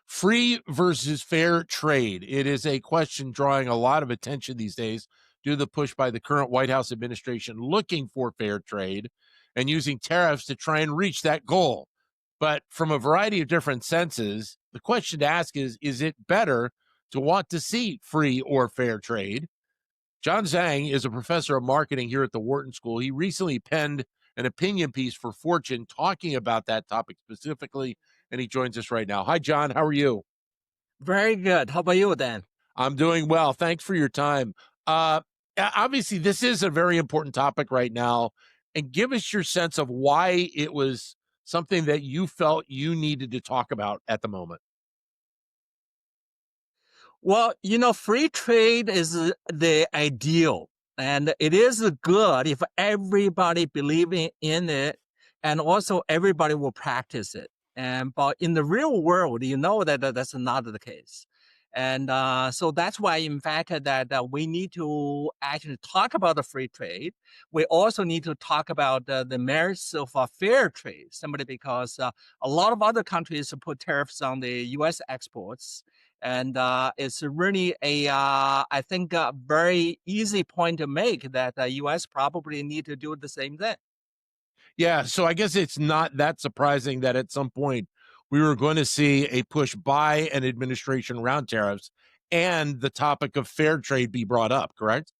Free versus fair trade. It is a question drawing a lot of attention these days due to the push by the current White House administration looking for fair trade and using tariffs to try and reach that goal. But from a variety of different senses, the question to ask is it better to want to see free or fair trade? Zhang is a professor of marketing here at the Wharton School. He recently penned an opinion piece for Fortune talking about that topic specifically, and he joins us right now. Hi, John. How are you? Very good. How about you, Dan? I'm doing well. Thanks for your time. Uh, Obviously, this is a very important topic right now. And give us your sense of why it was something that you felt you needed to talk about at the moment. Well, free trade is the ideal, and it is good if everybody believing in it, and also everybody will practice it. But in the real world, that's not the case. And so that's why, in fact, that we need to actually talk about the free trade. We also need to talk about the merits of fair trade, simply because a lot of other countries put tariffs on the U.S. exports, and it's really I think, a very easy point to make that the U.S. probably need to do the same thing. Yeah, so I guess it's not that surprising that at some point we were going to see a push by an administration around tariffs and the topic of fair trade be brought up, correct?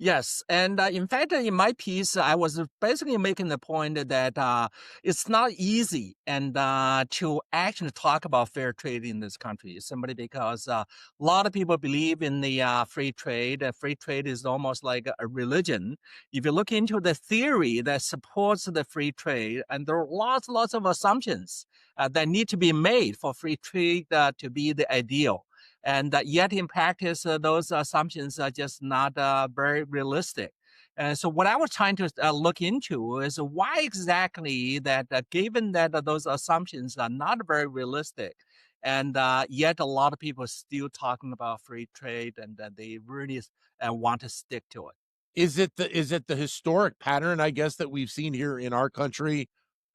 Yes, and in fact, in my piece, I was basically making the point that it's not easy and to actually talk about fair trade in this country, simply because a lot of people believe in the free trade. Free trade is almost like a religion. If you look into the theory that supports the free trade, and there are lots of assumptions that need to be made for free trade to be the ideal. And yet, in practice, those assumptions are just not very realistic. And so, what I was trying to look into is why exactly that, given that those assumptions are not very realistic, and yet a lot of people are still talking about free trade, and that they really want to stick to it. Is it the historic pattern, I guess, that we've seen here in our country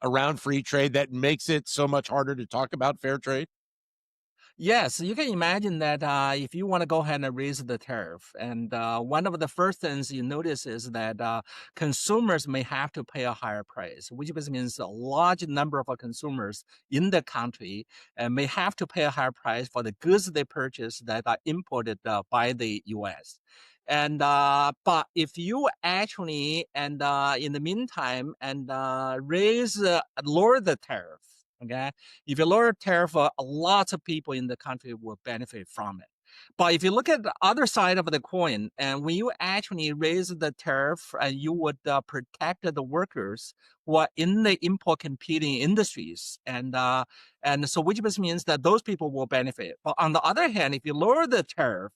around free trade that makes it so much harder to talk about fair trade? Yes, you can imagine that if you want to go ahead and raise the tariff, and one of the first things you notice is that consumers may have to pay a higher price, which basically means a large number of consumers in the country may have to pay a higher price for the goods they purchase that are imported by the U.S. And but if you actually and in the meantime and lower the tariff, okay, if you lower tariff, lots of people in the country will benefit from it. But if you look at the other side of the coin, and when you actually raise the tariff, you would protect the workers who are in the import competing industries, and so which just means that those people will benefit. But on the other hand, if you lower the tariff,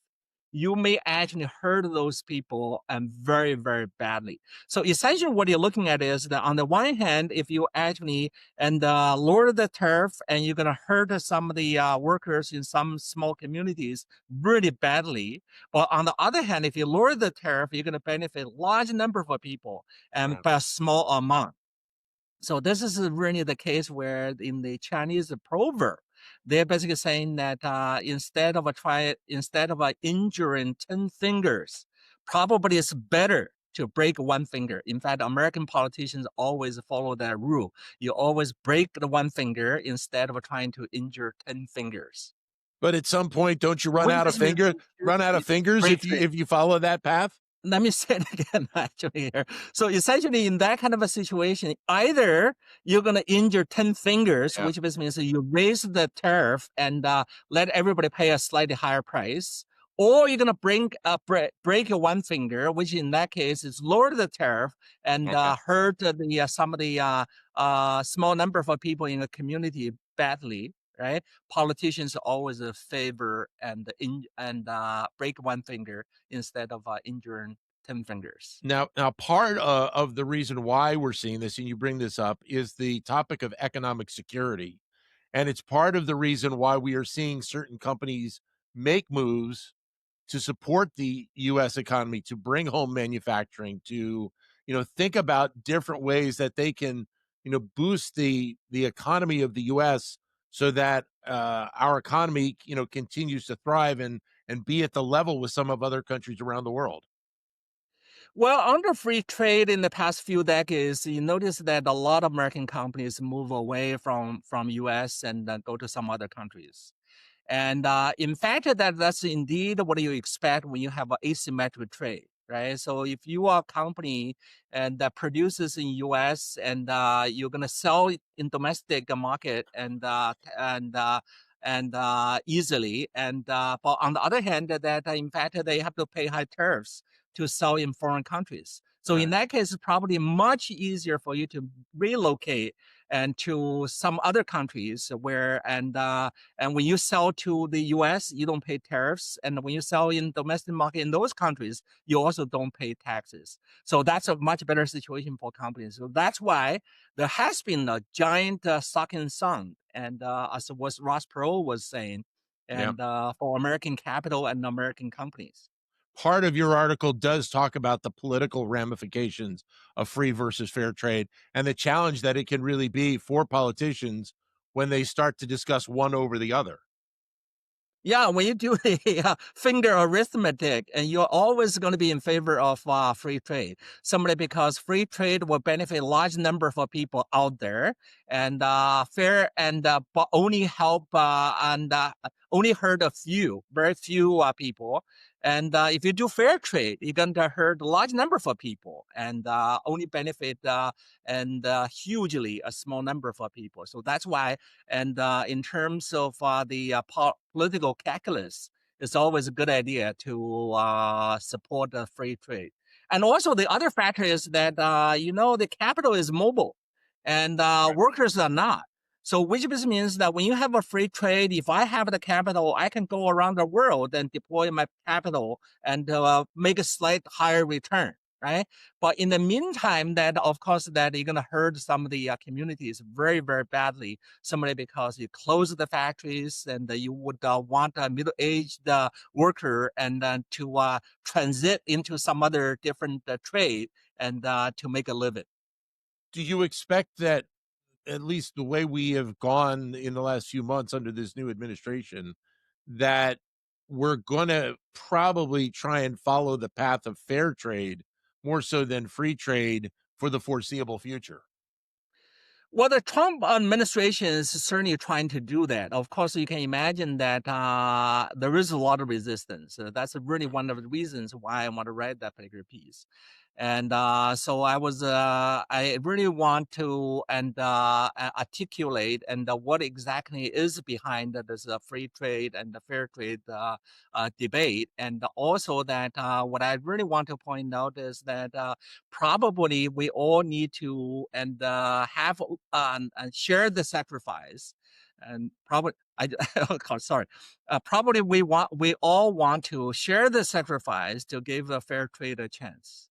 you may actually hurt those people and very badly. So essentially, what you're looking at is that on the one hand, if you actually and lower the tariff, and you're going to hurt some of the workers in some small communities really badly. But on the other hand, if you lower the tariff, you're going to benefit a large number of people and Right. by a small amount. So this is really the case where in the Chinese proverb, they're basically saying that instead of injuring 10 fingers, probably it's better to break one finger. In fact, American politicians always follow that rule. You always break the one finger instead of trying to injure 10 fingers. But at some point, don't you Which basically means run out of fingers free if you trade. if you follow that path? Let me say it again, actually here. So essentially, in that kind of a situation, either you're going to injure 10 fingers, Yeah. which basically means that you raise the tariff and let everybody pay a slightly higher price, or you're going to break your one finger, which in that case is lower the tariff and Okay. hurt some of the small number of people in the community badly. Right, politicians always favor and break one finger instead of injuring 10 fingers. Now, part of the reason why we're seeing this, and you bring this up, is the topic of economic security, and it's part of the reason why we are seeing certain companies make moves to support the U.S. economy, to bring home manufacturing, to think about different ways that they can boost the economy of the U.S. so that our economy, continues to thrive and be at the level with some of other countries around the world. Well, under free trade in the past few decades, you notice that a lot of American companies move away from US and go to some other countries. And in fact, that's indeed what you expect when you have an asymmetric trade, right? So if you are a company and that produces in US and you're going to sell it in domestic market and easily, and but on the other hand, that in fact they have to pay high tariffs to sell in foreign countries. So in Right. that case, it's probably much easier for you to relocate and to some other countries where and when you sell to the US, you don't pay tariffs. And when you sell in domestic market in those countries, you also don't pay taxes. So that's a much better situation for companies. So that's why there has been a giant sucking sun. And as was Ross Perot was saying, Yeah. and for American capital and American companies. Part of your article does talk about the political ramifications of free versus fair trade and the challenge that it can really be for politicians when they start to discuss one over the other. Yeah, when you do the finger arithmetic, and you're always going to be in favor of free trade, simply because free trade will benefit a large number of people out there, and fair and but only help and only hurt a few, very few people. And if you do fair trade, you're going to hurt a large number of people, and only benefit and hugely a small number of people. So that's why and in terms of the political calculus, it's always a good idea to support free trade. And also, the other factor is that the capital is mobile, and workers are not. So, which just means that when you have a free trade, if I have the capital, I can go around the world and deploy my capital and make a slight higher return, right? But in the meantime, that of course that you're gonna hurt some of the communities very, very badly. Simply because you close the factories and you would want a middle-aged worker and to transit into some other different trade and to make a living. Do you expect that, at least the way we have gone in the last few months under this new administration, that we're going to probably try and follow the path of fair trade more so than free trade for the foreseeable future? Well, the Trump administration is certainly trying to do that. Of course, you can imagine that there is a lot of resistance. That's really one of the reasons why I want to write that particular piece. And so I really want to and articulate and what exactly is behind this free trade and the fair trade debate. And also that what I really want to point out is that probably we all need to and have and share the sacrifice, and probably I oh God, sorry, probably we all want to share the sacrifice to give a fair trade a chance.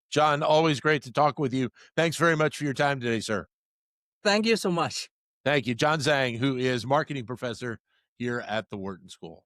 John, always great to talk with you. Thanks very much for your time today, sir. Thank you so much. Thank you. John Zhang, who is marketing professor here at the Wharton School.